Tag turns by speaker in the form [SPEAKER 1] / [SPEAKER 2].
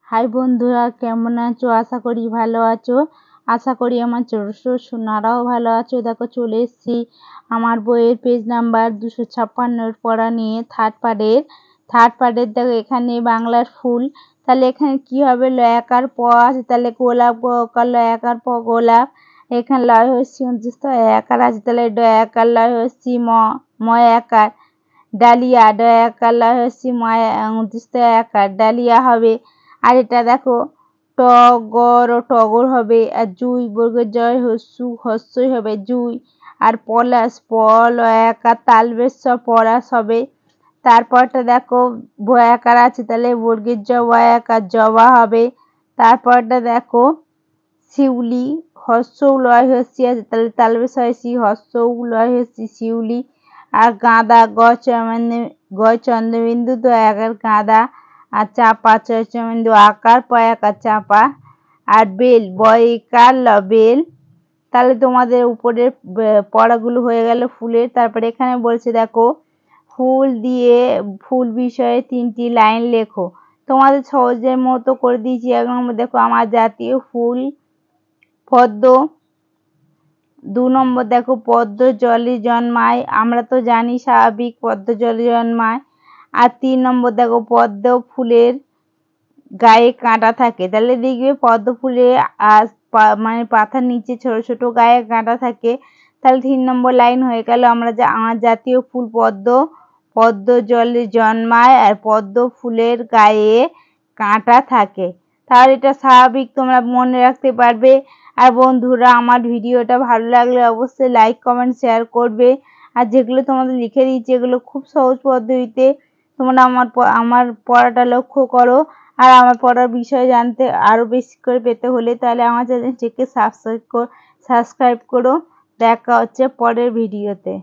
[SPEAKER 1] High বন্ধুরা, কেমন আছো? আশা করি ভালো আছো। আশা করি আমার ছোট ছোট সোনারাও ভালো আছো। দেখো চলে এসেছি আমার বইয়ের পেজ নাম্বার 256 পড়া নিয়ে থার্ড পার্টের দেখো এখানে বাংলার ফুল। তাহলে এখানে কি হবে? ল একার প আছে, তাহলে গোলাপ ল একার প গোলাপ। এখানে লয় হচ্ছে 29 একার আছে, তাহলে ড একার লয় হচ্ছে ম একার ডালিয়া। ড একার লয় হচ্ছে 29 একার ডালিয়া হবে। আর এটা দেখো টগর হবে। আর জুই বর্গের জয় হস্যই হবে জুই। আর পলাশ একার তালবেশ পলাশ হবে। তারপরটা দেখো ভয়াকার আছে, তাহলে বর্গের জ একার জবা হবে। তারপরটা দেখো শিউলি, হস্য লয় হস্যি আছে, তাহলে তালবেশ হয় শি, হস্য লয় হস্যি শিউলি। আর গাঁদা গ চন্দ্রবিন্দু তো একার গাঁদা। আর চাপা চন্দ্রবিন্দু আকার প একার চাপা। আর বেল বয়কার ল বেল। তাহলে তোমাদের উপরের পড়াগুলো হয়ে গেল ফুলের। তারপরে এখানে বলছে দেখো ফুল বিষয়ে 3টি লাইন লেখো। তোমাদের সহজের মতো করে দিয়েছি। 1 নম্বর দেখো আমার জাতীয় ফুল পদ্ম। 2 নম্বর দেখো পদ্ম জলে জন্মায়, আমরা তো জানি স্বাভাবিক পদ্ম জলে জন্মায়। আর 3 নম্বর দেখো পদ্ম ফুলের গায়ে কাঁটা থাকে, তাহলে দেখবে পদ্ম ফুলে মানে পাতার নিচে ছোট ছোট গায়ে কাঁটা থাকে। তাহলে 3 নম্বর লাইন হয়ে গেল। আমার জাতীয় ফুল পদ্ম জলে জন্মায় আর পদ্ম ফুলের গায়ে কাঁটা থাকে। তাহলে এটা স্বাভাবিক, তোমরা মনে রাখতে পারবে। আর বন্ধুরা, আমার ভিডিওটা ভালো লাগলে অবশ্যই লাইক কমেন্ট শেয়ার করবে। আর যেগুলো তোমাদের লিখে দিয়েছি এগুলো খুব সহজ পদ্ধতিতে তোমরা আমার পড়াটা লক্ষ্য করো। আর আমার পড়ার বিষয় জানতে আরও বেশি করে পেতে হলে তাহলে আমার চ্যানেলটিকে সাবস্ক্রাইব করো। দেখা হচ্ছে পরের ভিডিওতে।